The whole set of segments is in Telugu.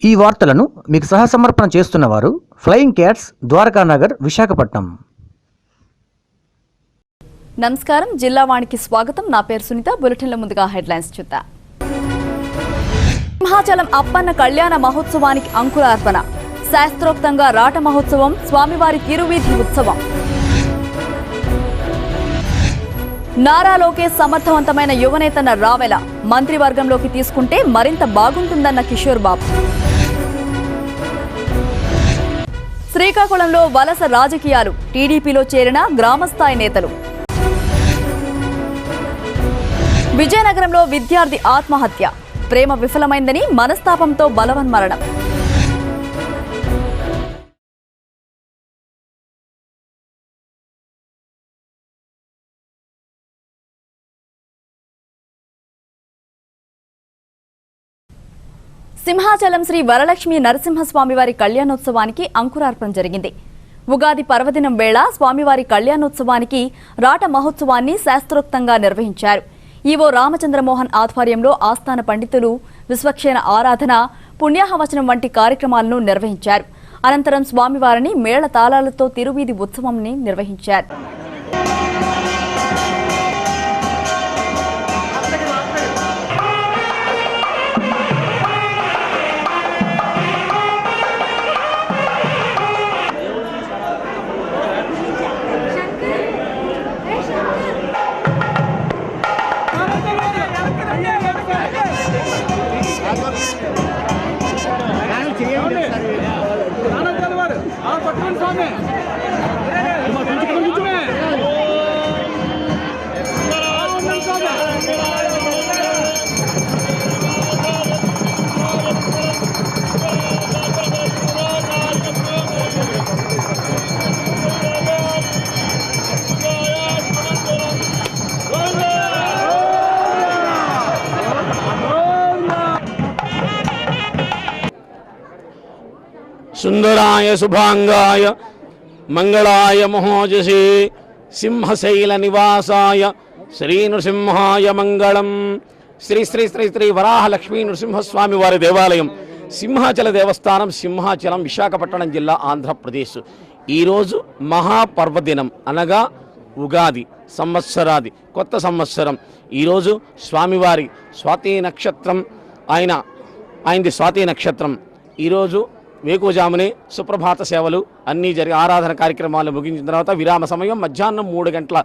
ఈ వార్తలను మీకు సహసమర్పణ చేస్తున్నవారు ఫ్లయింగ్ క్యాట్స్ ద్వారకానగర్ విశాఖపట్నం. నమస్కారం, జిల్లా వాణికి స్వాగతం. నా పేరు సునీత. బులెటిన్ల ముందుగా హెడ్లైన్స్ చూద్దాం. సింహాచలం అప్పన్న కళ్యాణ మహోత్సవానికి అంకురార్పణ. శాస్త్రోక్తంగా రాట మహోత్సవం, స్వామివారి తిరువీధి ఉత్సవం. నారా లోకేష్ సమర్థవంతమైన యువనేతన్న రావెల మంత్రివర్గంలోకి తీసుకుంటే మరింత బాగుంటుందన్న కిషోర్ బాబు. శ్రీకాకుళంలో వలస రాజకీయాలు, టీడీపీలో చేరిన గ్రామస్థాయి నేతలు. విజయనగరంలో విద్యార్థి ఆత్మహత్య, ప్రేమ విఫలమైందని మనస్తాపంతో బలవన్మరణం. సింహాచలం శ్రీ వరలక్ష్మి నరసింహస్వామివారి కళ్యాణోత్సవానికి అంకురార్పణ జరిగింది. ఉగాది పర్వదినం వేళ స్వామివారి కళ్యాణోత్సవానికి రాట మహోత్సవాన్ని శాస్త్రోక్తంగా నిర్వహించారు. ఈవో రామచంద్రమోహన్ ఆధ్వర్యంలో ఆస్థాన పండితులు విశ్వక్షేణ ఆరాధన, పుణ్యాహవచనం వంటి కార్యక్రమాలను నిర్వహించారు. అనంతరం స్వామివారిని మేళ తాళాలతో తిరువీధి ఉత్సవంని నిర్వహించారు. సుందరాయ శుభాంగాయ మంగళాయ మహోజసే సింహశైల నివాసాయ శ్రీ నృసింహాయ మంగళం. శ్రీ శ్రీ శ్రీ శ్రీ వరాహలక్ష్మీ నృసింహస్వామి వారి దేవాలయం, సింహాచల దేవస్థానం, సింహాచలం, విశాఖపట్నం జిల్లా, ఆంధ్రప్రదేశ్. ఈరోజు మహాపర్వదినం అనగా ఉగాది సంవత్సరాది కొత్త సంవత్సరం. ఈరోజు స్వామివారి స్వాతి నక్షత్రం, ఆయనది స్వాతి నక్షత్రం. ఈరోజు వేకువజామునే సుప్రభాత సేవలు అన్నీ జరిగి ఆరాధన కార్యక్రమాలు ముగించిన తర్వాత విరామ సమయం మధ్యాహ్నం 3 గంటల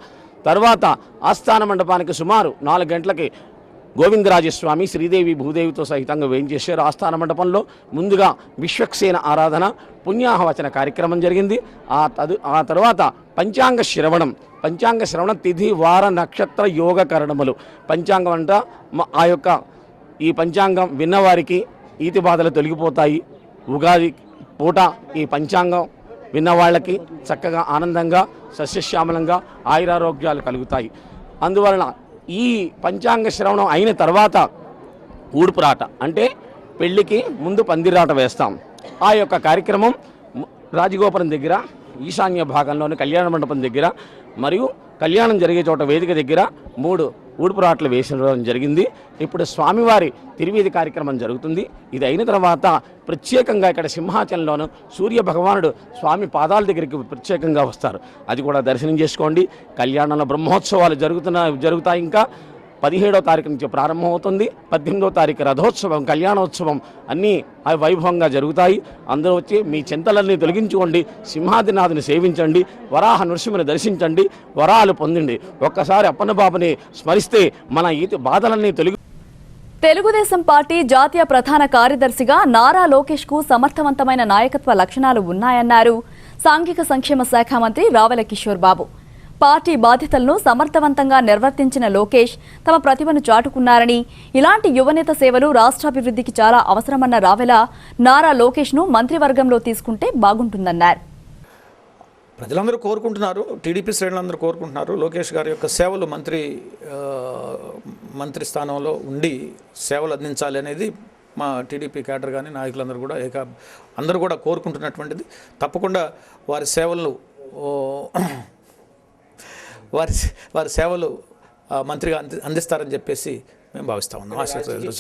తర్వాత ఆస్థాన మండపానికి సుమారు 4 గంటలకి గోవిందరాజస్వామి శ్రీదేవి భూదేవితో సహితంగా వేయించేశారు. ఆస్థాన మండపంలో ముందుగా విశ్వక్సేన ఆరాధన, పుణ్యాహవచన కార్యక్రమం జరిగింది. ఆ తర్వాత పంచాంగ శ్రవణం తిథి వార నక్షత్ర యోగ కరణములు. పంచాంగం అంట ఈ పంచాంగం విన్నవారికి ఈతి బాధలు తొలగిపోతాయి. ఉగాది పూట ఈ పంచాంగం విన్నవాళ్ళకి చక్కగా ఆనందంగా సస్యశ్యామలంగా ఆయురారోగ్యాలు కలుగుతాయి. అందువలన ఈ పంచాంగ శ్రవణం అయిన తర్వాత ఊడుపురాట అంటే పెళ్లికి ముందు పందిరాట వేస్తాం. ఆ యొక్క కార్యక్రమం రాజగోపురం దగ్గర, ఈశాన్య భాగంలోని కళ్యాణ మండపం దగ్గర మరియు కళ్యాణం జరిగే చోట వేదిక దగ్గర 3 ఊడుపురాట్లు వేసడం జరిగింది. ఇప్పుడు స్వామివారి తిరువీధి కార్యక్రమం జరుగుతుంది. ఇది అయిన తర్వాత ప్రత్యేకంగా ఇక్కడ సింహాచలంలోను సూర్య భగవానుడు స్వామి పాదాల దగ్గరికి ప్రత్యేకంగా వస్తారు. అది కూడా దర్శనం చేసుకోండి. కళ్యాణంలో బ్రహ్మోత్సవాలు జరుగుతాయి. ఇంకా 17వ తారీఖు నుంచి ప్రారంభమవుతుంది. 18వ తారీఖు రథోత్సవం, కళ్యాణోత్సవం అన్నీ వైభవంగా జరుగుతాయి. అందరూ వచ్చి మీ చింతలన్నీ తొలగించుకోండి, సింహాదినాథుని సేవించండి, వరాహ నృసింహుని దర్శించండి, వరాలు పొందండి. ఒక్కసారి అప్పన్న బాబుని స్మరిస్తే మన ఈ బాధలన్నీ తెలుగుదేశం పార్టీ జాతీయ ప్రధాన కార్యదర్శిగా నారా లోకేష్ కు సమర్థవంతమైన నాయకత్వ లక్షణాలు ఉన్నాయన్నారు సాంఘిక సంక్షేమ శాఖ మంత్రి రావెల కిషోర్ బాబు. పార్టీ బాధ్యతలను సమర్థవంతంగా నిర్వర్తించిన లోకేష్ తమ ప్రతిభను చాటుకున్నారని, ఇలాంటి యువనేత సేవలు రాష్ట్రాభివృద్ధికి చాలా అవసరమన్న రావెల నారా లోకేష్ ను మంత్రివర్గంలో తీసుకుంటే బాగుంటుందన్నారు. ప్రజలందరూ కోరుకుంటున్నారు, టీడీపీ శ్రేణులందరూ కోరుకుంటున్నారు. లోకేష్ గారి యొక్క సేవలు మంత్రి స్థానంలో ఉండి సేవలు అందించాలి అనేది మా టీడీపీ క్యాడర్ కానీ నాయకులందరూ కూడా అందరూ కూడా కోరుకుంటున్నటువంటిది. తప్పకుండా వారి సేవలు మంత్రిగా అందిస్తారని చెప్పేసి మేము భావిస్తా ఉన్నాం.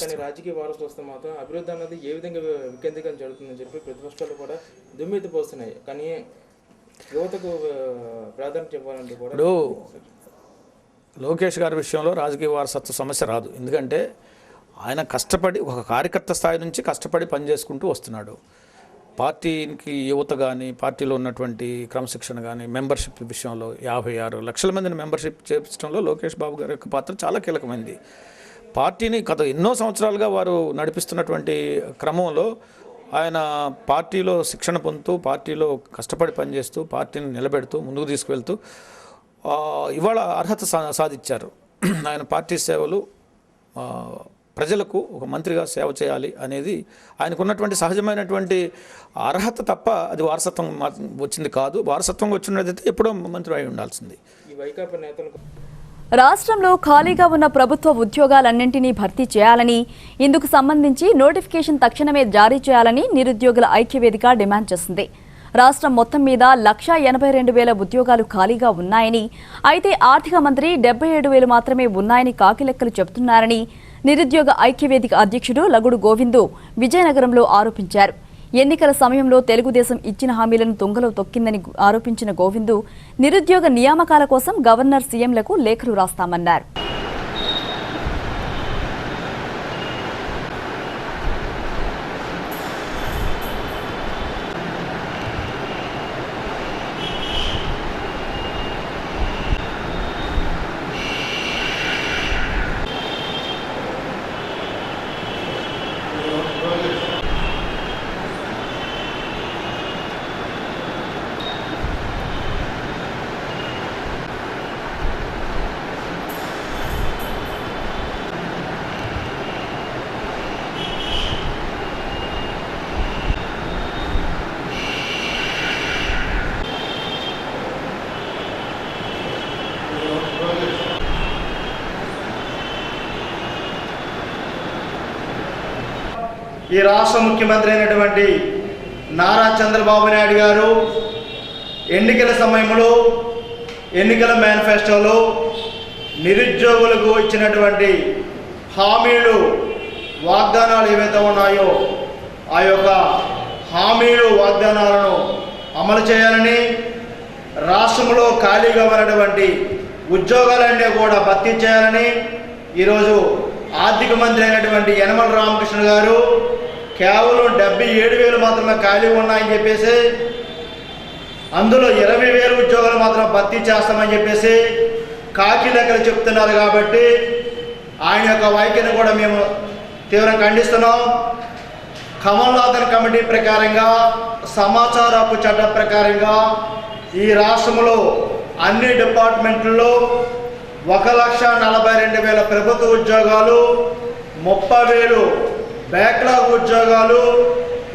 కానీ రాజకీయ వారసులు వస్తే మాత్రం అభివృద్ధి అన్నది ఏ విధంగా వికేంద్రీకరణ జరుగుతుందని చెప్పి ప్రతిపక్షాలు కూడా దుమ్మెత్తిపోస్తున్నాయి. కానీ యువతకు ప్రాధాన్యత ఇవ్వాలంటే కూడా ఇప్పుడు లోకేష్ గారి విషయంలో రాజకీయ వారసత్వ సమస్య రాదు. ఎందుకంటే ఆయన కష్టపడి ఒక కార్యకర్త స్థాయి నుంచి కష్టపడి పనిచేసుకుంటూ వస్తున్నాడు. పార్టీకి యువత కానీ పార్టీలో ఉన్నటువంటి క్రమశిక్షణ కానీ మెంబర్షిప్ విషయంలో 56 లక్షల మందిని మెంబర్షిప్ చేర్చడంలో లోకేష్ బాబు గారి యొక్క పాత్ర చాలా కీలకమైంది. పార్టీని గత ఎన్నో సంవత్సరాలుగా వారు నడిపిస్తున్నటువంటి క్రమంలో ఆయన పార్టీలో శిక్షణ పొందుతూ పార్టీలో కష్టపడి పనిచేస్తూ పార్టీని నిలబెడుతూ ముందుకు తీసుకువెళ్తూ ఇవాళ అర్హత సాధించారు. ఆయన పార్టీ సేవలు ప్రజలకు ఒక మంత్రిగా సేవ చేయాలి అనేది ఆయనకున్నటువంటి సహజమైనటువంటి అర్హత తప్ప అది వారసత్వం వచ్చింది కాదు. వారసత్వం వచ్చినదైతే ఎప్పుడో మంత్రి అయి ఉండాల్సింది. ఈ వైకాపా నేతలకు రాష్ట్రంలో ఖాళీగా ఉన్న ప్రభుత్వ ఉద్యోగాలన్నింటినీ భర్తీ చేయాలని, ఇందుకు సంబంధించి నోటిఫికేషన్ తక్షణమే జారీ చేయాలని నిరుద్యోగుల ఐక్యవేదిక డిమాండ్ చేసింది. రాష్ట్రం మొత్తం మీద 1,82,000 ఉద్యోగాలు ఖాళీగా ఉన్నాయని, అయితే ఆర్థిక మంత్రి 77,000 మాత్రమే ఉన్నాయని కాకిలెక్కలు చెబుతున్నారని నిరుద్యోగ ఐక్యవేదిక అధ్యక్షుడు లగుడు గోవిందు విజయనగరంలో ఆరోపించారు. ఎన్నికల సమయంలో తెలుగుదేశం ఇచ్చిన హామీలను తుంగలో తొక్కిందని ఆరోపించిన గోవిందు నిరుద్యోగ నియామకాల కోసం గవర్నర్ సీఎంలకు లేఖలు రాస్తామన్నారు. ఈ రాష్ట్ర ముఖ్యమంత్రి అయినటువంటి నారా చంద్రబాబు నాయుడు గారు ఎన్నికల సమయంలో ఎన్నికల మేనిఫెస్టోలో నిరుద్యోగులకు ఇచ్చినటువంటి హామీలు వాగ్దానాలు ఏవైతే ఉన్నాయో ఆ యొక్క హామీలు వాగ్దానాలను అమలు చేయాలని, రాష్ట్రంలో ఖాళీగా ఉన్నటువంటి ఉద్యోగాలన్నీ కూడా భర్తీ చేయాలని ఈరోజు ఆర్థిక మంత్రి అయినటువంటి యనమల రామకృష్ణ గారు కేవలం 77,000 మాత్రమే ఖాళీ ఉన్నాయని చెప్పేసి, అందులో 20,000 ఉద్యోగాలు మాత్రం భర్తీ చేస్తామని చెప్పేసి కాకి లెక్కలు చెప్తున్నారు. కాబట్టి ఆయన యొక్క వైఖరిని కూడా మేము తీవ్రంగా ఖండిస్తున్నాం. కమల్నాథన్ కమిటీ ప్రకారంగా, సమాచార హక్కు చట్టం ప్రకారంగా ఈ రాష్ట్రంలో అన్ని డిపార్ట్మెంట్లలో 1,42,000 ప్రభుత్వ ఉద్యోగాలు, 30,000 బ్యాక్లాగ్ ఉద్యోగాలు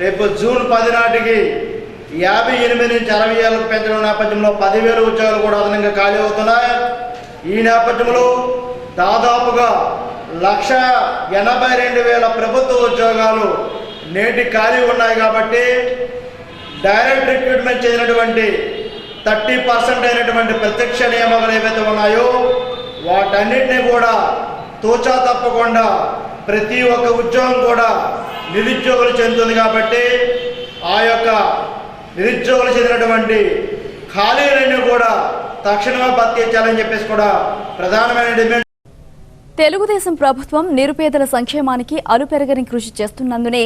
రేపు జూన్ 10 నాటికి 58 నుంచి 60 ఏళ్ళకు పెంచడం నేపథ్యంలో 10,000 ఉద్యోగాలు కూడా అదనంగా ఖాళీ అవుతున్నాయి. ఈ నేపథ్యంలో దాదాపుగా 1,82,000 ప్రభుత్వ ఉద్యోగాలు నేటి ఖాళీ ఉన్నాయి. కాబట్టి డైరెక్ట్ రిక్రూట్మెంట్ చేసినటువంటి 30% అయినటువంటి ప్రత్యక్ష నియామకాలు ఏవైతే ఉన్నాయో వాటన్నిటినీ కూడా తూచా తప్పకుండా ప్రతి ఒక్క ఉద్యోగం కూడా నిరుద్యోగులు చెందుతుంది. కాబట్టి ఆ యొక్క నిరుద్యోగులు చెందినటువంటి ఖాళీలన్నీ కూడా తక్షణమే భర్తీ చేయాలని చెప్పేసి కూడా ప్రధానమైన డిమాండ్. తెలుగుదేశం ప్రభుత్వం నిరుపేదల సంక్షేమానికి అలుపెరగని కృషి చేస్తున్నందునే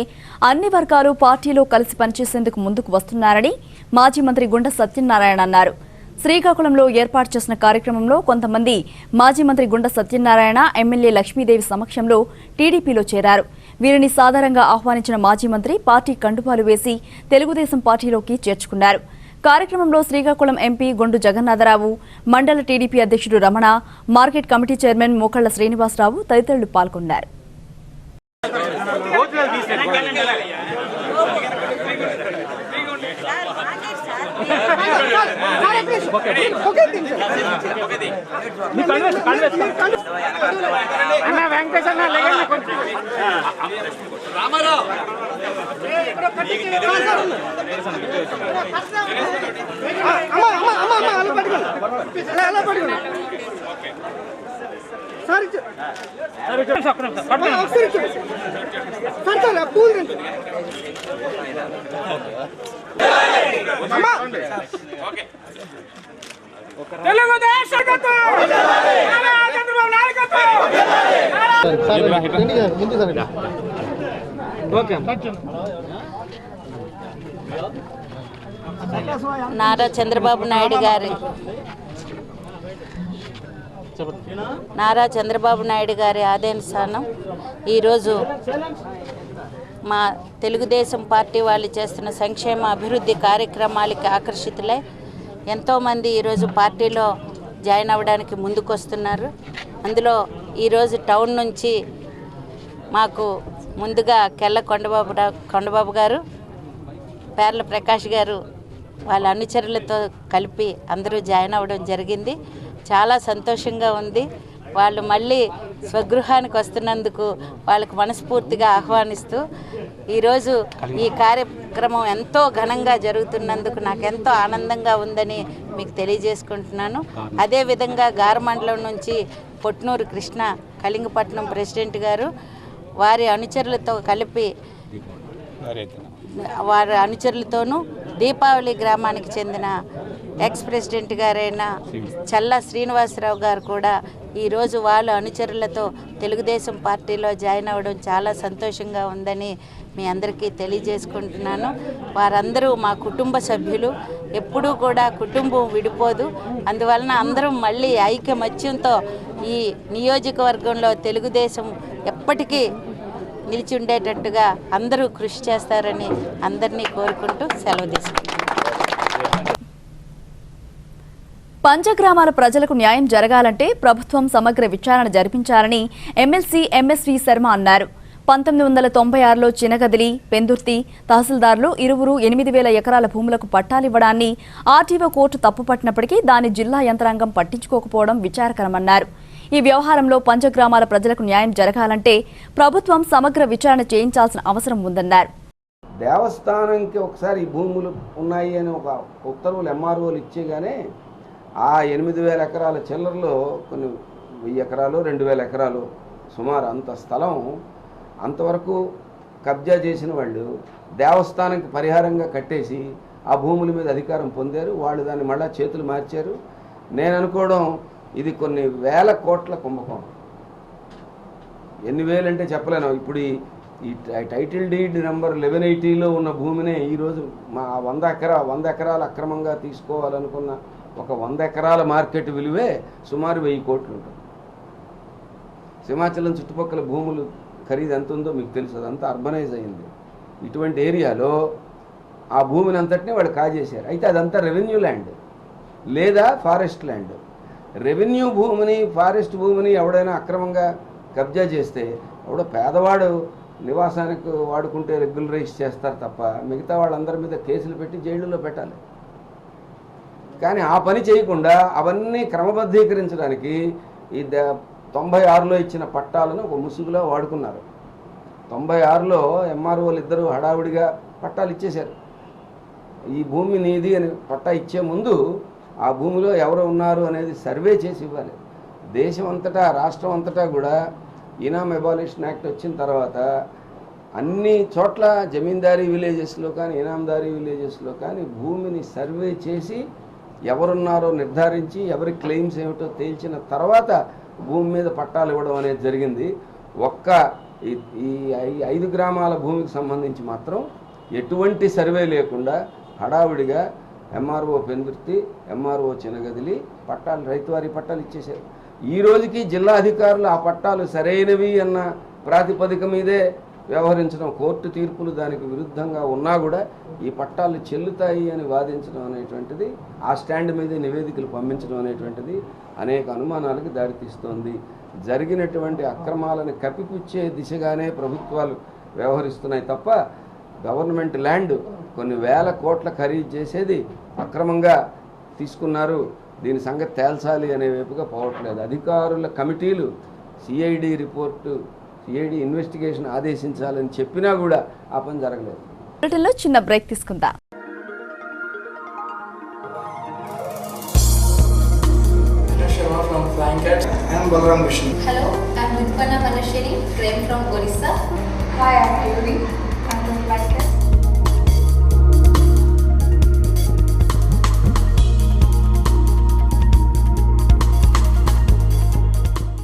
అన్ని వర్గాలు పార్టీలో కలిసి పనిచేసేందుకు ముందుకు వస్తున్నారని మాజీ మంత్రి గుండా సత్యనారాయణ అన్నారు. శ్రీకాకుళంలో ఏర్పాటు చేసిన కార్యక్రమంలో కొంతమంది మాజీ మంత్రి గుండా సత్యనారాయణ, ఎమ్మెల్యే లక్ష్మీదేవి సమక్షంలో టీడీపీలో చేరారు. వీరిని సాధారణంగా ఆహ్వానించిన మాజీ మంత్రి పార్టీ కండుపాలు వేసి తెలుగుదేశం పార్టీలోకి చేర్చుకున్నారు. కార్యక్రమంలో శ్రీకాకుళం ఎంపీ గొండు జగన్నాథరావు, మండల టీడీపీ అధ్యక్షుడు Ramana, market committee chairman Mokalla Srinivasarao తదితరులు పాల్గొన్నారు. నారా చంద్రబాబు నాయుడు గారి ఆదేశానుసారం ఈరోజు మా తెలుగుదేశం పార్టీ వాళ్ళు చేస్తున్న సంక్షేమ అభివృద్ధి కార్యక్రమాలకి ఆకర్షితులై ఎంతోమంది ఈరోజు పార్టీలో జాయిన్ అవ్వడానికి ముందుకొస్తున్నారు. అందులో ఈరోజు టౌన్ నుంచి మాకు ముందుగా కెల్ల కొండబాబు గారు, పేర్ల ప్రకాష్ గారు వాళ్ళ అనుచరులతో కలిపి అందరూ జాయిన్ అవ్వడం జరిగింది. చాలా సంతోషంగా ఉంది. వాళ్ళు మళ్ళీ స్వగృహానికి వస్తున్నందుకు వాళ్ళకు మనస్ఫూర్తిగా ఆహ్వానిస్తూ ఈరోజు ఈ కార్యక్రమం ఎంతో ఘనంగా జరుగుతున్నందుకు నాకు ఎంతో ఆనందంగా ఉందని మీకు తెలియజేసుకుంటున్నాను. అదేవిధంగా గారమండలం నుంచి పొట్నూరు కృష్ణ కళింగపట్నం ప్రెసిడెంట్ గారు వారి అనుచరులతో కలిపి వారి అనుచరులతోనూ దీపావళి గ్రామానికి చెందిన ఎక్స్ ప్రెసిడెంట్ గారైన చల్లా శ్రీనివాసరావు గారు కూడా ఈరోజు వాళ్ళ అనుచరులతో తెలుగుదేశం పార్టీలో జాయిన్ అవ్వడం చాలా సంతోషంగా ఉందని మీ అందరికీ తెలియజేసుకుంటున్నాను. వారందరూ మా కుటుంబ సభ్యులు. ఎప్పుడూ కూడా కుటుంబం విడిపోదు. అందువలన అందరం మళ్ళీ ఐకమత్యంతో ఈ నియోజకవర్గంలో తెలుగుదేశం ఎప్పటికీ నిలిచి ఉండేటట్టుగా అందరూ కృషి చేస్తారని అందరినీ కోరుకుంటూ సెలవు తీసుకుంటాను. పంచగ్రామాల ప్రజలకు న్యాయం జరగాలంటే ప్రభుత్వం సమగ్ర విచారణ జరిపించాలని ఎమ్మెల్సీ ఎంఎస్వి శర్మ అన్నారు. 1996లో చినగదిలి, పెందుర్తి తహసీల్దార్లు ఇరువురు 8,000 ఎకరాల భూములకు పట్టాలివ్వడాన్ని ఆర్టీఓ కోర్టు తప్పుపట్టినప్పటికీ దాన్ని జిల్లా యంత్రాంగం పట్టించుకోకపోవడం విచారకరమన్నారు. ఈ వ్యవహారంలో పంచగ్రామాల ప్రజలకు న్యాయం జరగాలంటే ప్రభుత్వం సమగ్ర విచారణ చేయించాల్సిన అవసరం ఉందన్నారు. దేవస్థానంకి ఒకసారి ఈ భూములు ఉన్నాయి అని ఒక ఉత్తర్వులు ఎంఆర్ఓలు ఇచ్చేగానే ఆ 8,000 ఎకరాల చిల్లరలో కొన్ని 1000 ఎకరాలు 2,000 ఎకరాలు సుమారు అంత స్థలం అంతవరకు కబ్జా చేసిన వాళ్ళు దేవస్థానానికి పరిహారంగా కట్టేసి ఆ భూముల మీద అధికారం పొందారు. వాళ్ళు దాన్ని మళ్ళా చేతులు మార్చారు. నేను అనుకోవడం ఇది కొన్ని వేల కోట్ల కుంభకోణం. ఎన్ని వేలు అంటే చెప్పలేను. ఇప్పుడు ఈ టైటిల్ డీడ్ నెంబర్ 1180లో ఉన్న భూమినే ఈరోజు మా 100 ఎకరాలు అక్రమంగా తీసుకోవాలనుకున్న ఒక 100 ఎకరాల మార్కెట్ విలువే సుమారు 1000 కోట్లు ఉంటుంది. సింహాచలం చుట్టుపక్కల భూములు ఖరీదు ఎంత ఉందో మీకు తెలుసు. అదంతా అర్బనైజ్ అయింది. ఇటువంటి ఏరియాలో ఆ భూమిని అంతటినీ వాళ్ళు కాజేశారు. అయితే అదంతా రెవెన్యూ ల్యాండ్ లేదా ఫారెస్ట్ ల్యాండ్. రెవెన్యూ భూమిని ఫారెస్ట్ భూమిని ఎవడైనా అక్రమంగా కబ్జా చేస్తే ఎవడో పేదవాడు నివాసానికి వాడుకుంటే రెగ్యులరైజ్ చేస్తారు తప్ప మిగతా వాళ్ళందరి మీద కేసులు పెట్టి జైళ్ళలో పెట్టాలి. కానీ ఆ పని చేయకుండా అవన్నీ క్రమబద్ధీకరించడానికి ఈ 96లో ఇచ్చిన పట్టాలను ఒక ముసుగులో వాడుకున్నారు. 96లో ఎంఆర్ఓలు ఇద్దరు హడావుడిగా పట్టాలు ఇచ్చేశారు. ఈ భూమి నీది అని పట్టా ఇచ్చే ముందు ఆ భూమిలో ఎవరు ఉన్నారు అనేది సర్వే చేసి ఇవ్వాలి. దేశం అంతటా రాష్ట్రం అంతటా కూడా ఇనామ్ అబాలిషన్ యాక్ట్ వచ్చిన తర్వాత అన్ని చోట్ల జమీందారీ విలేజెస్లో కానీ ఇనాందారీ విలేజెస్లో కానీ భూమిని సర్వే చేసి ఎవరున్నారో నిర్ధారించి ఎవరి క్లెయిమ్స్ ఏమిటో తేల్చిన తర్వాత భూమి మీద పట్టాలు ఇవ్వడం అనేది జరిగింది. ఒక్క ఈ 5 గ్రామాల భూమికి సంబంధించి మాత్రం ఎటువంటి సర్వే లేకుండా హడావుడిగా ఎంఆర్ఓ పెందుర్తి, ఎంఆర్ఓ చినగదిలి పట్టాలు రైతువారీ పట్టాలు ఇచ్చేశారు. ఈ రోజుకి జిల్లా అధికారులు ఆ పట్టాలు సరైనవి అన్న ప్రాతిపదిక మీదే వ్యవహరించడం, కోర్టు తీర్పులు దానికి విరుద్ధంగా ఉన్నా కూడా ఈ పట్టాలు చెల్లుతాయి అని వాదించడం అనేటువంటిది, ఆ స్టాండ్ మీద నివేదికలు పంపించడం అనేటువంటిది అనేక అనుమానాలకు దారితీస్తోంది. జరిగినటువంటి అక్రమాలను కప్పిపుచ్చే దిశగానే ప్రభుత్వాలు వ్యవహరిస్తున్నాయి తప్ప గవర్నమెంట్ ల్యాండ్ కొన్ని వేల కోట్ల ఖరీదు చేసేది అక్రమంగా తీసుకున్నారు, దీని సంగతి తేల్చాలి అనే వైపుగా పోవట్లేదు. అధికారుల కమిటీలు సిఐడి రిపోర్టు, సిఐడి ఇన్వెస్టిగేషన్ ఆదేశించాలని చెప్పినా కూడా ఆ పని జరగలేదు. బ్రిటన్లో చిన్న బ్రేక్ తీసుకుందాం. From Flying Cats I am Balaram Vishnu. Hello, I'm Ritpana Manashiri, came from Orissa. Hi, I'm Yuri. I'm from Flying Cats.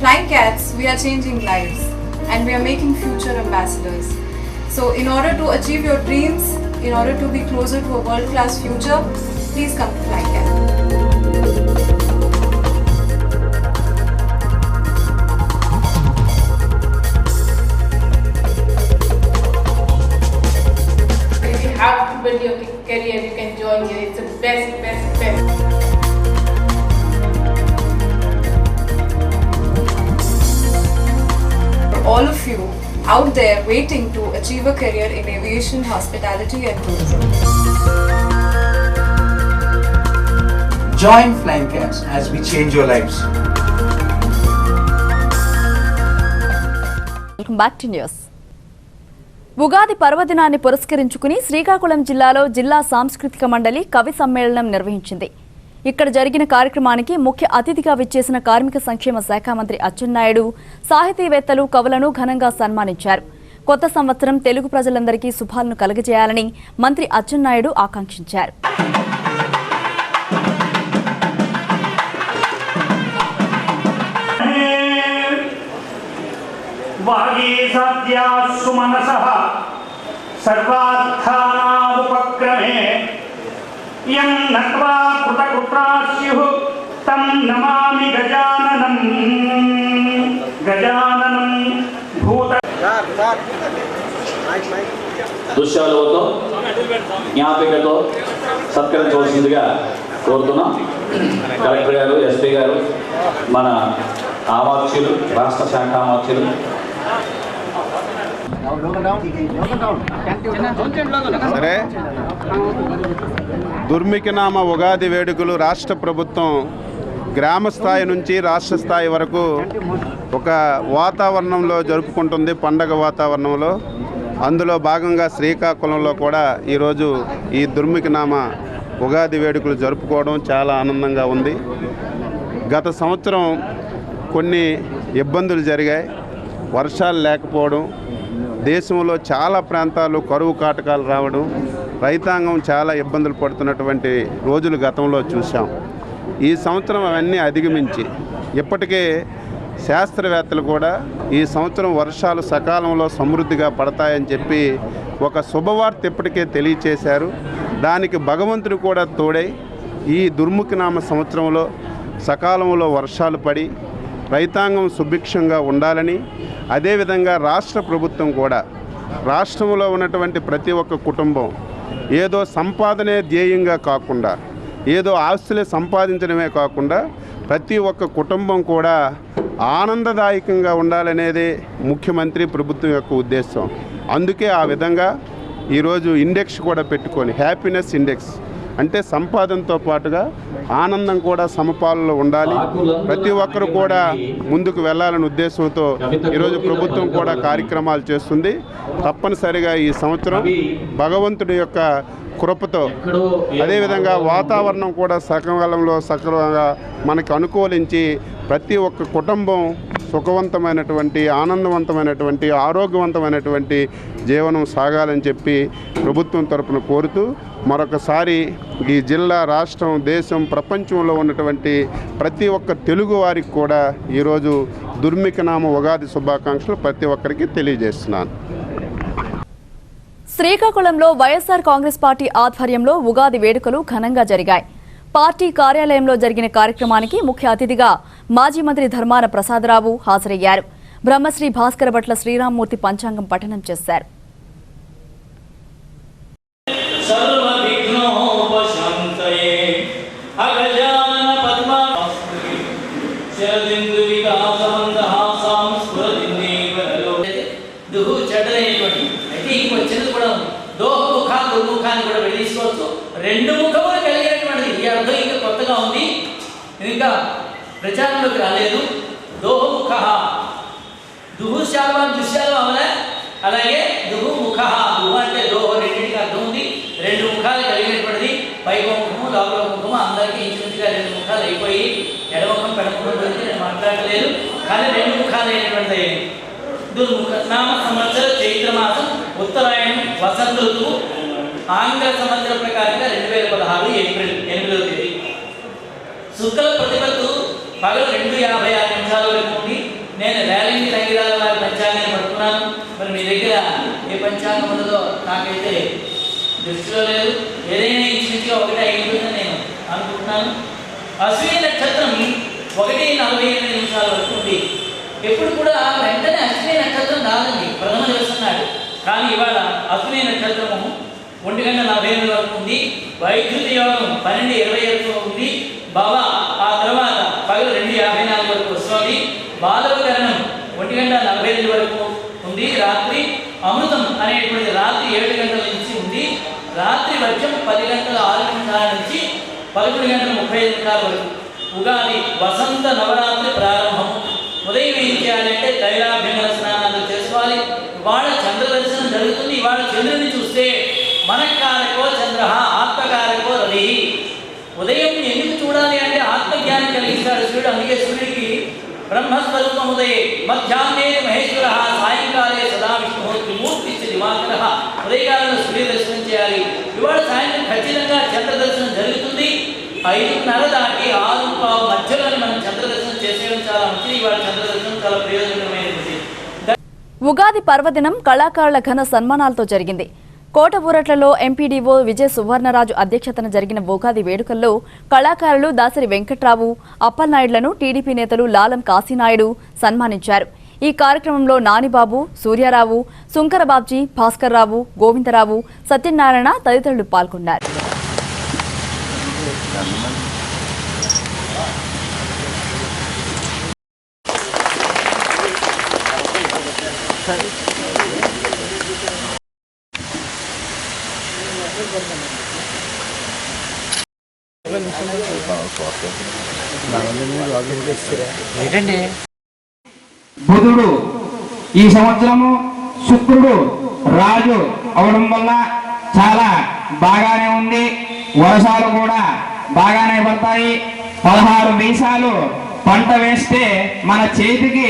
Flying Cats, we are changing lives and we are making future ambassadors. So in order to achieve your dreams, in order to be closer to a world-class future, please come to Flying Cats. If you have to build your career, you can join here. It's the best. All of you out there waiting to achieve a career in aviation, hospitality and tourism. Join Flying Cats as we change your lives. Welcome back to news. Ugadi పర్వదినాన్ని పురస్కరించుకుని శ్రీకాకుళం జిల్లాలో జిల్లా సాంస్కృతిక మండలి కవి సమ్మేళనం నిర్వహించింది. ఇక్కడ జరిగిన కార్యక్రమానికి ముఖ్య అతిథిగా విచ్చేసిన కార్మిక సంక్షేమ శాఖ మంత్రి అచ్చెన్నాయుడు సాహితీవేత్తలు, కవులను ఘనంగా సన్మానించారు. కొత్త సంవత్సరం తెలుగు ప్రజలందరికీ శుభాలను కలుగజేయాలని మంత్రి అచ్చెన్నాయుడు ఆకాంక్షించారు. యం నత్వా కృతకృత్రాస్యుః తం నమామి గజాననం భూత దృశ్యాలతో జ్ఞాపికతో సత్కరించవలసిందిగా కోరుతున్నాం. కలెక్టర్ గారు, ఎస్పీ గారు, మన ఆమాత్యులు, రాష్ట్ర శాఖ ఆమాత్యులు, సరే దుర్మికినామ ఉగాది వేడుకలు రాష్ట్ర ప్రభుత్వం గ్రామ స్థాయి నుంచి రాష్ట్ర స్థాయి వరకు ఒక వాతావరణంలో జరుపుకుంటుంది, పండగ వాతావరణంలో. అందులో భాగంగా శ్రీకాకుళంలో కూడా ఈరోజు ఈ దుర్మికినామ ఉగాది వేడుకలు జరుపుకోవడం చాలా ఆనందంగా ఉంది. గత సంవత్సరం కొన్ని ఇబ్బందులు జరిగాయి. వర్షాలు లేకపోవడం, దేశంలో చాలా ప్రాంతాలు కరువు కాటకాలు రావడం, రైతాంగం చాలా ఇబ్బందులు పడుతున్నటువంటి రోజులు గతంలో చూసాం. ఈ సంవత్సరం అవన్నీ అధిగమించి ఇప్పటికే శాస్త్రవేత్తలు కూడా ఈ సంవత్సరం వర్షాలు సకాలంలో సమృద్ధిగా పడతాయని చెప్పి ఒక శుభవార్త ఇప్పటికే తెలియచేశారు. దానికి భగవంతుడు కూడా తోడై ఈ దుర్ముఖినామ సంవత్సరంలో సకాలంలో వర్షాలు పడి రైతాంగం సుభిక్షంగా ఉండాలని, అదేవిధంగా రాష్ట్ర ప్రభుత్వం కూడా రాష్ట్రంలో ఉన్నటువంటి ప్రతి ఒక్క కుటుంబం ఏదో సంపాదనే ధ్యేయంగా కాకుండా, ఏదో ఆస్తులే సంపాదించడమే కాకుండా ప్రతి ఒక్క కుటుంబం కూడా ఆనందదాయకంగా ఉండాలనేదే ముఖ్యమంత్రి ప్రభుత్వం యొక్క ఉద్దేశం. అందుకే ఆ విధంగా ఈరోజు ఇండెక్స్ కూడా పెట్టుకొని, హ్యాపీనెస్ ఇండెక్స్ అంటే సంపాదనతో పాటుగా ఆనందం కూడా సమపాలలో ఉండాలి, ప్రతి ఒక్కరు కూడా ముందుకు వెళ్ళాలనే ఉద్దేశంతో ఈరోజు ప్రభుత్వం కూడా కార్యక్రమాలు చేస్తుంది. తప్పనిసరిగా ఈ సంవత్సరం భగవంతుడి యొక్క కృపతో, అదేవిధంగా వాతావరణం కూడా సకాలంలో సక్రమంగా మనకు అనుకూలించి ప్రతి ఒక్క కుటుంబం సుఖవంతమైనటువంటి, ఆనందవంతమైనటువంటి, ఆరోగ్యవంతమైనటువంటి జీవనం సాగాలని చెప్పి ప్రభుత్వం తరపున కోరుతూ మరొకసారి ఈ జిల్లా, రాష్ట్రం, దేశం, ప్రపంచంలో ఉన్నటువంటి ప్రతి ఒక్క తెలుగు వారికి కూడా ఈరోజు దుర్మికినామ ఉగాది శుభాకాంక్షలు ప్రతి ఒక్కరికి తెలియజేస్తున్నాను. శ్రీకాకుళంలో వైఎస్ఆర్ కాంగ్రెస్ పార్టీ ఆధ్వర్యంలో ఉగాది వేడుకలు ఘనంగా జరిగాయి. పార్టీ కార్యాలయంలో జరిగిన కార్యక్రమానికి ముఖ్య అతిథిగా మాజీ మంత్రి ధర్మాన ప్రసాదరావు హాజరయ్యారు. బ్రహ్మశ్రీ భాస్కర భట్ల శ్రీరామ్మూర్తి పంచాంగం పఠనం చేశారు. రెండు ముఖములు కలిగినటువంటిది ఈ అర్థం ఇంకా కొత్తగా ఉంది, ఇంకా ప్రచారంలోకి రాలేదు. దోహముఖ, దుహుశాల దుశ్శాల అవలే, అలాగే దుహుముఖ, దుహు అంటే దోహ రెండింటికి అర్థం ఉంది. రెండు ముఖాలు కలిగినటువంటిది, పైక ముఖము లోపల ముఖము అందరికీ ఇంచుమించుగా రెండు ముఖాలు అయిపోయి ఎడముఖం పెడముఖం గురించి నేను మాట్లాడాను. మాట్లాడలేదు. కానీ 2 ముఖాలైనటువంటి దుర్ముఖ నామ సంవత్సర చైత్రమాసం ఉత్తరాయణం వసంత ఋతువు ఆంగ్ల సంవత్సర ప్రకారంగా 2016 ఏప్రిల్ 8వ తేదీ శుక్ల ప్రతిపత్తు పగలు 2:56 వరకు ఉంది. నేను రేలంగి రంగిరాల వారి పంచాంగాన్ని పడుతున్నాను. మరి మీ దగ్గర ఏ పంచాంగం ఉన్నదో నాకైతే దృష్టిలో లేదు. ఏదైనా ఇంచుమించుగా 1:05 నేను అనుకుంటున్నాను. అశ్విని నక్షత్రం 1:48 వరకు ఉంది. ఎప్పుడు కూడా వెంటనే అశ్విని నక్షత్రం రాదండి, ప్రథమ దివసం నాడు. కానీ ఇవాళ అశ్విని నక్షత్రము 1:48 వరకు ఉంది. వైద్యుతి యోగం 12:20 ఉంది. భవ ఆ తర్వాత పగలు 2:54 వరకు వస్తుంది. బాలవకరణం 1:42 వరకు ఉంది. రాత్రి అమృతం అనేటువంటి రాత్రి 7 గంటల నుంచి ఉంది. రాత్రి వర్షం 10:06 నుంచి 11:35 వరకు. ఉగాది వసంత నవరాత్రి ప్రారంభము. ఉదయం ఏం చేయాలంటే తైలాభ్యంగన స్నానాలు చేసుకోవాలి. ఇవాళ చంద్ర దర్శనం జరుగుతుంది. ఇవాళ చంద్రుని చూస్తే మనకారకో చంద్ర ఆత్మకారకో రవి. ఉదయం ఎందుకు చూడాలి అంటే ఆత్మజ్ఞానం కలిగిస్తాడు సూర్యుడు. అందుకే సూర్యుడికి బ్రహ్మస్వరూపం ఉదయే మధ్యాహ్నే మహేశ్వర సాయంకాలే సదా విష్ణు త్రిమూర్తి దివాకర. ఉదయకాలంలో సూర్య దర్శనం చేయాలి. ఇవాళ సాయంత్రం ఖచ్చితంగా చంద్ర దర్శనం జరుగుతుంది. 5:30 దాటి 6:15 మధ్యలో మనం చంద్ర దర్శనం చేసేయడం చాలా మంచిది. ఇవాళ చంద్ర దర్శనం చాలా ప్రయోజనమైనది. ఉగాది పర్వదినం కళాకారుల ఘన సన్మానాలతో జరిగింది. కోట ఊరట్లలో ఎంపీడీఓ విజయ సువర్ణరాజు అధ్యక్షతన జరిగిన ఉగాది వేడుకల్లో కళాకారులు దాసరి వెంకట్రావు, అప్పలనాయుడులను టీడీపీ నేతలు లాలం కాశీనాయుడు సన్మానించారు. ఈ కార్యక్రమంలో నానిబాబు, సూర్యారావు, సుంకరబాబ్జీ, భాస్కర్రావు, గోవిందరావు, సత్యనారాయణ తదితరులు పాల్గొన్నారు. బుధుడు ఈ సంవత్సరము శుక్రుడు రాజు అవడం వల్ల చాలా బాగానే ఉంది. వర్షాలు కూడా బాగానే పడతాయి. 16 వేషాలు పంట వేస్తే మన చేతికి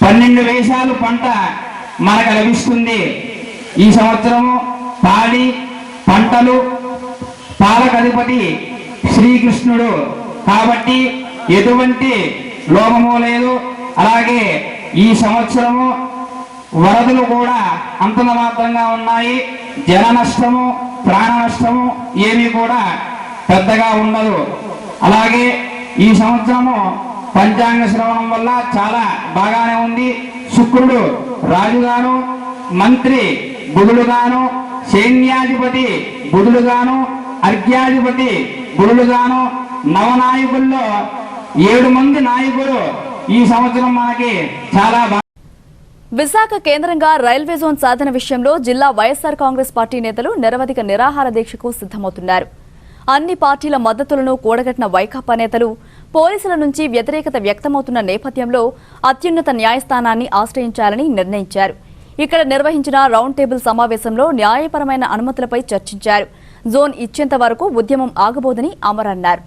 12 వేషాలు పంట మనకు లభిస్తుంది. ఈ సంవత్సరము పాడి పంటలు పాలకధిపతి శ్రీకృష్ణుడు కాబట్టి ఎటువంటి లోపము లేదు. అలాగే ఈ సంవత్సరము వరదలు కూడా అంతంత మాత్రంగా ఉన్నాయి. జన నష్టము, ప్రాణ నష్టము ఏమీ కూడా పెద్దగా ఉండదు. అలాగే ఈ సంవత్సరము పంచాంగ శ్రవణం వల్ల చాలా బాగానే ఉంది. శుక్రుడు రాజుగాను, మంత్రి బుధుడుగాను, సైన్యాధిపతి బుధుడుగాను, అర్ఘ్యాధిపతి బుధుడుగాను, నవనాయకుల్లో 7 మంది నాయకులు ఈ సంవత్సరం మనకి చాలా విశాఖ కేంద్రంగా రైల్వే జోన్ సాధన విషయంలో జిల్లా వైఎస్ఆర్ కాంగ్రెస్ పార్టీ నేతలు నిరవధిక నిరాహార దీక్షకు సిద్ధమవుతున్నారు. అన్ని పార్టీల మద్దతులను కూడగట్టిన వైకాపా నేతలు పోలీసుల నుంచి వ్యతిరేకత వ్యక్తమవుతున్న నేపథ్యంలో అత్యున్నత న్యాయస్థానాన్ని ఆశ్రయించాలని నిర్ణయించారు. ఇక్కడ నిర్వహించిన రౌండ్ టేబుల్ సమావేశంలో న్యాయపరమైన అనుమతులపై చర్చించారు. జోన్ ఇచ్చేంత వరకు ఉద్యమం ఆగబోదని అమర్ అన్నారు.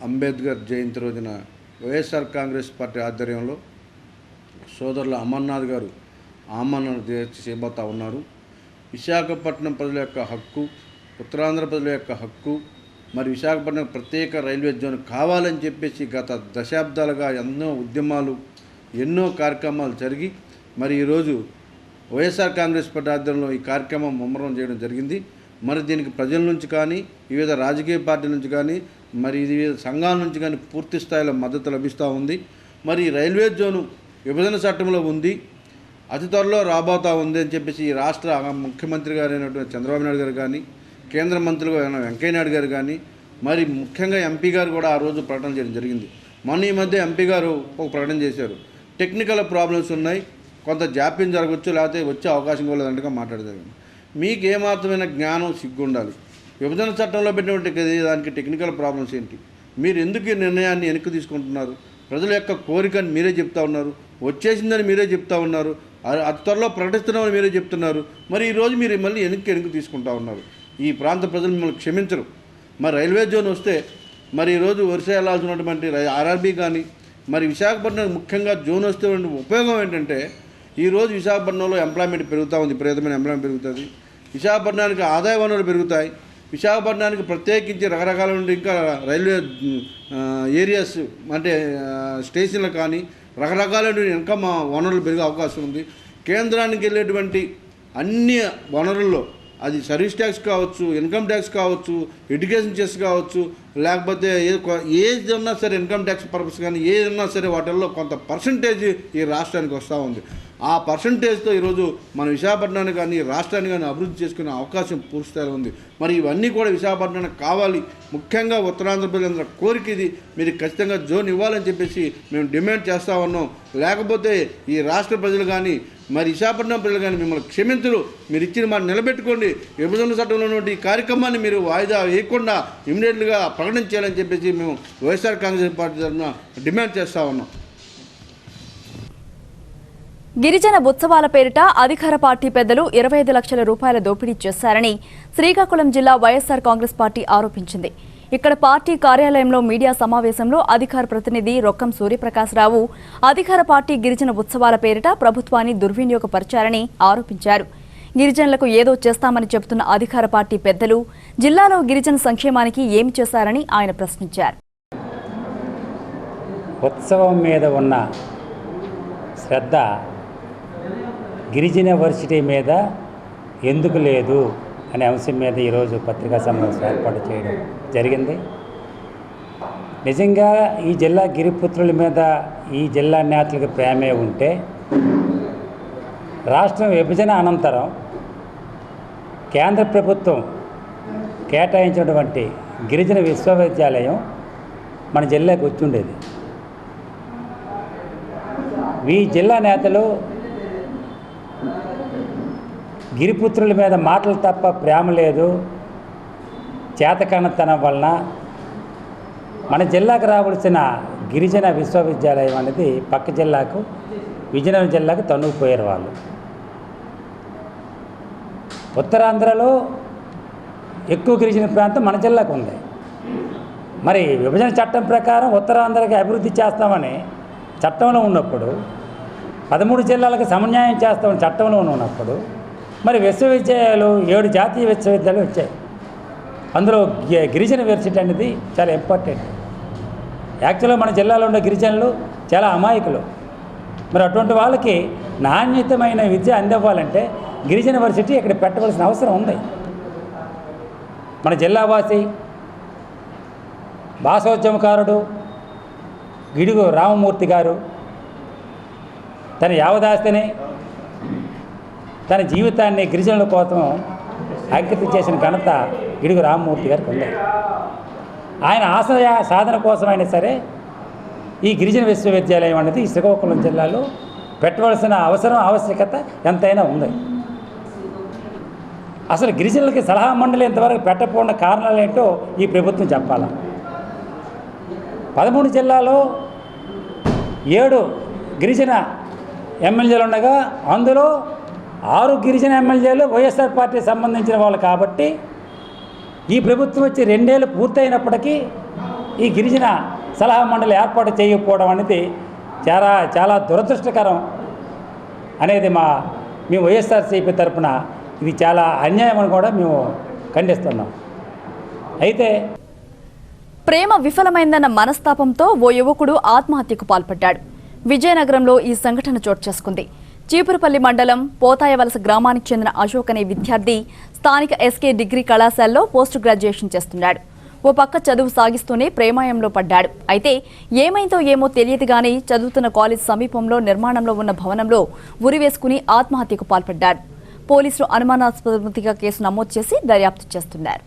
అంబేద్కర్ జయంతి రోజున వైఎస్ఆర్ కాంగ్రెస్ పార్టీ ఆధ్వర్యంలో సోదరుల అమర్నాథ్ గారు ఆమరణ దీక్ష చేయబోతా ఉన్నారు. విశాఖపట్నం ప్రజల యొక్క హక్కు, ఉత్తరాంధ్ర ప్రజల యొక్క హక్కు, మరి విశాఖపట్నం ప్రత్యేక రైల్వే జోన్ కావాలని చెప్పేసి గత దశాబ్దాలుగా ఎన్నో ఉద్యమాలు, ఎన్నో కార్యక్రమాలు జరిగి మరి ఈరోజు వైఎస్ఆర్ కాంగ్రెస్ పార్టీ ఆధ్వర్యంలో ఈ కార్యక్రమం ముమ్మరం చేయడం జరిగింది. మరి దీనికి ప్రజల నుంచి కానీ, వివిధ రాజకీయ పార్టీల నుంచి కానీ, మరి వివిధ సంఘాల నుంచి కానీ పూర్తి స్థాయిలో మద్దతు లభిస్తూ ఉంది. మరి రైల్వే జోను విభజన చట్టంలో ఉంది, అతి త్వరలో రాబోతూ ఉంది అని చెప్పేసి ఈ రాష్ట్ర ముఖ్యమంత్రి గారు అయినటువంటి చంద్రబాబు నాయుడు గారు కానీ, కేంద్ర మంత్రులు అయిన వెంకయ్య నాయుడు గారు కానీ, మరి ముఖ్యంగా ఎంపీ గారు కూడా ఆ రోజు ప్రకటన చేయడం జరిగింది. మొన్న ఈ మధ్య ఎంపీ గారు ఒక ప్రకటన చేశారు, టెక్నికల్ ప్రాబ్లమ్స్ ఉన్నాయి, కొంత జాప్యం జరగవచ్చు, లేకపోతే వచ్చే అవకాశం కూడా లేదంటగా మాట్లాడదాం. మీకు ఏమాత్రమైన జ్ఞానం సిగ్గు ఉండాలి. విభజన చట్టంలో పెట్టినటువంటి దానికి టెక్నికల్ ప్రాబ్లమ్స్ ఏంటి? మీరు ఎందుకు ఈ నిర్ణయాన్ని వెనక్కి తీసుకుంటున్నారు? ప్రజల యొక్క కోరికని మీరే చెప్తా ఉన్నారు, వచ్చేసిందని మీరే చెప్తా ఉన్నారు, అతి త్వరలో ప్రకటిస్తున్నామని మీరే చెప్తున్నారు. మరి ఈరోజు మీరు మళ్ళీ వెనక్కి తీసుకుంటా ఉన్నారు. ఈ ప్రాంత ప్రజలు మిమ్మల్ని క్షమించరు. మరి రైల్వే జోన్ వస్తే మరి ఈరోజు వరుస వెళ్లాల్సినటువంటి ఆర్ఆర్బీ కానీ మరి విశాఖపట్నం ముఖ్యంగా జోన్ వస్తే ఉపయోగం ఏంటంటే ఈరోజు విశాఖపట్నంలో ఎంప్లాయ్మెంట్ పెరుగుతూ ఉంది, విపరీతమైన ఎంప్లాయ్మెంట్ పెరుగుతుంది. విశాఖపట్నానికి ఆదాయ వనరులు పెరుగుతాయి. విశాఖపట్నానికి ప్రత్యేకించి రకరకాల నుండి ఇంకా రైల్వే ఏరియాస్ అంటే స్టేషన్లు కానీ రకరకాల ఇన్కమ్ వనరులు పెరిగే అవకాశం ఉంది. కేంద్రానికి వెళ్ళేటువంటి అన్ని వనరుల్లో అది సర్వీస్ ట్యాక్స్ కావచ్చు, ఇన్కమ్ ట్యాక్స్ కావచ్చు, ఎడ్యుకేషన్ సెస్ కావచ్చు, లేకపోతే ఏది ఉన్నా సరే ఇన్కమ్ ట్యాక్స్ పర్పస్ కానీ ఏదన్నా సరే వాటిల్లో కొంత పర్సంటేజ్ ఈ రాష్ట్రానికి వస్తూ ఉంది. ఆ పర్సంటేజ్తో ఈరోజు మన విశాఖపట్నాన్ని కానీ రాష్ట్రాన్ని కానీ అభివృద్ధి చేసుకునే అవకాశం పూర్తిస్థాయిలో ఉంది. మరి ఇవన్నీ కూడా విశాఖపట్నానికి కావాలి. ముఖ్యంగా ఉత్తరాంధ్ర ప్రజలందరూ కోరిక ఇది. మీరు ఖచ్చితంగా జోన్ ఇవ్వాలని చెప్పేసి మేము డిమాండ్ చేస్తూ ఉన్నాం. లేకపోతే ఈ రాష్ట్ర ప్రజలు కానీ మరి విశాఖపట్నం ప్రజలు కానీ మిమ్మల్ని క్షమించరు. మీరు ఇచ్చిన మాట నిలబెట్టుకోండి. విభజన చట్టంలో ఉన్నటువంటి ఈ కార్యక్రమాన్ని మీరు వాయిదా వేయకుండా ఇమీడియట్గా ప్రకటించాలని చెప్పేసి మేము వైఎస్ఆర్ కాంగ్రెస్ పార్టీ తరఫున డిమాండ్ చేస్తూ ఉన్నాం. గిరిజన ఉత్సవాల పేరిట అధికార పార్టీ పెద్దలు 25 లక్షల రూపాయల దోపిడీ చేశారని శ్రీకాకుళం జిల్లా వైఎస్ఆర్ కాంగ్రెస్ పార్టీ ఆరోపించింది. ఇక్కడ పార్టీ కార్యాలయంలో మీడియా సమావేశంలో అధికార ప్రతినిధి రొక్కం సూర్యప్రకాశరావు అధికార పార్టీ గిరిజన ఉత్సవాల పేరిట ప్రభుత్వాన్ని దుర్వినియోగపరిచారని ఆరోపించారు. గిరిజనులకు ఏదో చేస్తామని చెబుతున్న అధికార పార్టీ పెద్దలు జిల్లాలో గిరిజన సంక్షేమానికి ఏమి చేశారని ఆయన ప్రశ్నించారు. ఉత్సవం మీద ఉన్న శ్రద్ధ గిరిజన వర్సిటీ మీద ఎందుకు లేదు అనే అంశం మీద ఈరోజు పత్రికా సమావేశం ఏర్పాటు చేయడం జరిగింది. నిజంగా ఈ జిల్లా గిరిపుత్రుల మీద ఈ జిల్లా నేతలకు ప్రేమే ఉంటే రాష్ట్రం విభజన అనంతరం కేంద్ర ప్రభుత్వం కేటాయించినటువంటి గిరిజన విశ్వవిద్యాలయం మన జిల్లాకు వచ్చి ఉండేది. ఈ జిల్లా నేతలు గిరిపుత్రుల మీద మాటలు తప్ప ప్రేమ లేదు, చేతకానితనం వలన మన జిల్లాకు రావాల్సిన గిరిజన విశ్వవిద్యాలయం అనేది పక్క జిల్లాకు విజయనగరం జిల్లాకు తన్నుకుపోయారు వాళ్ళు. ఉత్తరాంధ్రలో ఎక్కువ గిరిజన ప్రాంతం మన జిల్లాకు ఉంది. మరి విభజన చట్టం ప్రకారం ఉత్తరాంధ్రకి అభివృద్ధి చేస్తామని చట్టంలో ఉన్నప్పుడు 13 జిల్లాలకు సమన్యాయం చేస్తామని చట్టంలో ఉన్నప్పుడు మరి విశ్వవిద్యాలయాలు 7 జాతీయ విశ్వవిద్యాలయాలు వచ్చాయి. అందులో గిరిజన యూనివర్సిటీ అనేది చాలా ఇంపార్టెంట్. యాక్చువల్గా మన జిల్లాలో ఉన్న గిరిజనులు చాలా అమాయకులు. మరి అటువంటి వాళ్ళకి నాణ్యతమైన విద్య అందివ్వాలంటే గిరిజన యూనివర్సిటీ ఇక్కడ పెట్టవలసిన అవసరం ఉంది. మన జిల్లావాసి భాషోద్యమకారుడు గిడుగు రామమూర్తి గారు తన యావదాస్తిని తన జీవితాన్ని గిరిజనుల కోసం అంకితం చేసిన ఘనత గిడుగు రామమూర్తి గారికి ఉంది. ఆయన ఆశయ సాధన కోసమైనా సరే ఈ గిరిజన విశ్వవిద్యాలయం అనేది ఈ శ్రీకాకుళం జిల్లాలో పెట్టవలసిన అవసరం ఆవశ్యకత ఎంతైనా ఉంది. అసలు గిరిజనులకి సలహా మండలి ఇంతవరకు పెట్టకపోయిన కారణాలు ఏంటో ఈ ప్రభుత్వం చెప్పాలి. 13 జిల్లాలో 7 గిరిజన ఎమ్మెల్యేలు ఉండగా అందులో 6 గిరిజన ఎమ్మెల్యేలు వైఎస్ఆర్ పార్టీకి సంబంధించిన వాళ్ళు. కాబట్టి ఈ ప్రభుత్వం వచ్చి 2 ఏళ్ళు పూర్తయినప్పటికీ ఈ గిరిజన సలహా మండలి ఏర్పాటు చేయకపోవడం అనేది చాలా చాలా దురదృష్టకరం అనేది మేము వైఎస్ఆర్సీపీ తరఫున ఇది చాలా అన్యాయం అని కూడా మేము ఖండిస్తున్నాం. అయితే ప్రేమ విఫలమైందన్న మనస్తాపంతో ఓ యువకుడు ఆత్మహత్యకు పాల్పడ్డాడు. విజయనగరంలో ఈ సంఘటన చోటు చేసుకుంది. చీపురుపల్లి మండలం పోతాయవలస గ్రామానికి చెందిన అశోక్ అనే విద్యార్థి స్థానిక ఎస్కే డిగ్రీ కళాశాలలో పోస్ట్ గ్రాడ్యుయేషన్ చేస్తున్నాడు. ఓ పక్క చదువు సాగిస్తూనే ప్రేమాయంలో పడ్డాడు. అయితే ఏమైందో ఏమో తెలియదు గానీ చదువుతున్న కాలేజ్ సమీపంలో నిర్మాణంలో ఉన్న భవనంలో ఉరివేసుకుని ఆత్మహత్యకు పాల్పడ్డాడు. పోలీసులు అనుమానాస్పదంగా కేసు నమోదు చేసి దర్యాప్తు చేస్తున్నారు.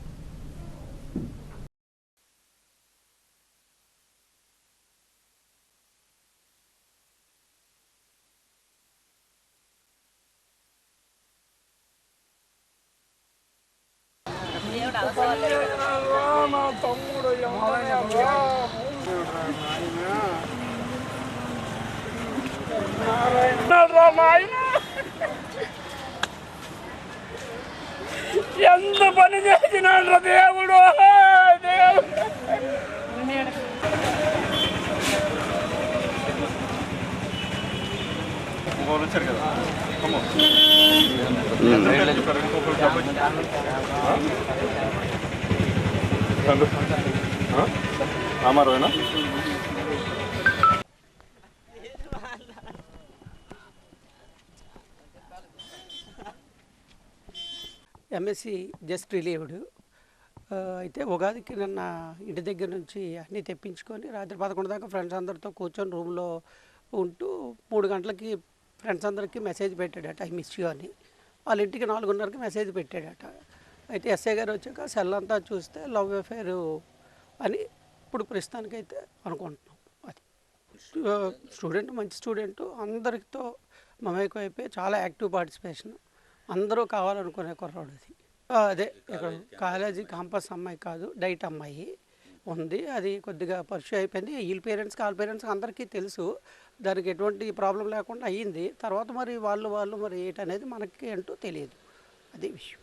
ఎంత పని చేసినాడు దేవుడు. వచ్చారు కదా రామారావేనా? MSc just relieved. అయితే ఉగాదికి నిన్న ఇంటి దగ్గర నుంచి అన్నీ తెప్పించుకొని రాత్రి 11 దాకా ఫ్రెండ్స్ అందరితో కూర్చొని రూమ్లో ఉంటూ 3 గంటలకి ఫ్రెండ్స్ అందరికీ మెసేజ్ పెట్టాడట, ఐ మిస్ యూ అని. వాళ్ళ ఇంటికి 4:30కి మెసేజ్ పెట్టాడట. అయితే ఎస్ఐ గారు వచ్చాక సెల్ అంతా చూస్తే లవ్ అఫేర్ అని ఇప్పుడు ప్రస్తుతానికైతే అనుకుంటున్నాం. అది స్టూడెంట్, మంచి స్టూడెంట్, అందరితో మమేకం అయిపోయి చాలా యాక్టివ్ పార్టిసిపేషన్, అందరూ కావాలనుకునే కుర్రాడు. అది అదే ఇక్కడ కాలేజీ క్యాంపస్ అమ్మాయి కాదు, డైట్ అమ్మాయి ఉంది. అది కొద్దిగా పర్ష్యూ అయిపోయింది. వీళ్ళ పేరెంట్స్కి వాళ్ళ పేరెంట్స్కి అందరికీ తెలుసు, దానికి ఎటువంటి ప్రాబ్లం లేకుండా అయ్యింది. తర్వాత మరి వాళ్ళు మరి ఏంటనేది మనకి అంటూ తెలియదు. అదే విషయం.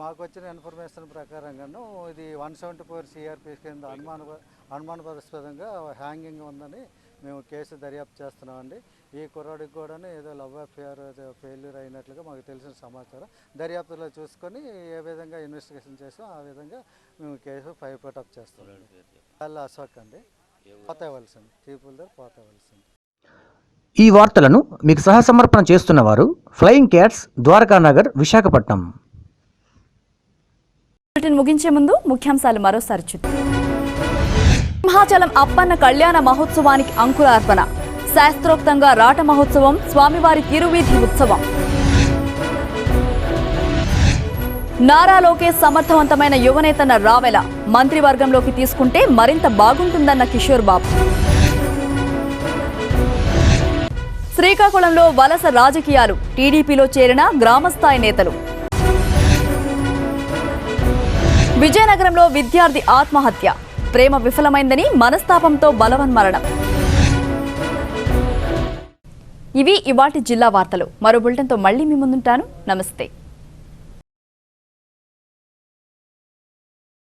మాకు వచ్చిన ఇన్ఫర్మేషన్ ప్రకారంగాను ఇది 174 సిఆర్పిఎస్ కింద అనుమానాస్పదంగా హ్యాంగింగ్ ఉందని మేము కేసు దర్యాప్తు చేస్తున్నామండి. ఈ కుర్రాడికి కూడా ఏదో లవ్ అఫేర్ ఫెయిల్యూర్ అయినట్లుగా మాకు తెలిసిన సమాచారం. దర్యాప్తులో చూసుకొని ఏ విధంగా ఇన్వెస్టిగేషన్ చేసాం ఆ విధంగా మేము కేసు ఫైర్పటప్ చేస్తాం. వాళ్ళ అశోక్ అండి, పోతేవలసింది, టీపుల్దర్ పోతేవలసింది. ఈ వార్తలను మీకు సహసమర్పణ చేస్తున్నవారు ఫ్లయింగ్ క్యాట్స్, ద్వారకానగర్, విశాఖపట్నం. ముగించే ముందు ముఖ్యాంశాలు మరోసారి చూద్దాం. సింహాచలం అప్పన్న కళ్యాణ మహోత్సవానికి అంకురార్పణ, శాస్త్రోక్తంగా రాట మహోత్సవం, స్వామివారి తిరువీధి ఉత్సవం. నారా లోకేష్ సమర్థవంతమైన యువనేతన్న రావెల, మంత్రివర్గంలోకి తీసుకుంటే మరింత బాగుంటుందన్న కిషోర్ బాబు. శ్రీకాకుళంలో వలస రాజకీయాలు, టీడీపీలో చేరిన గ్రామస్థాయి నేతలు. విజయనగరంలో విద్యార్థి ఆత్మహత్య, ప్రేమ విఫలమైందని మనస్తాపంతో బలవన్మరణం. ఇవి ఇవాటి జిల్లా వార్తలు. మరో బులెటిన్తో మళ్ళీ మీ ముందుంటాను. నమస్తే.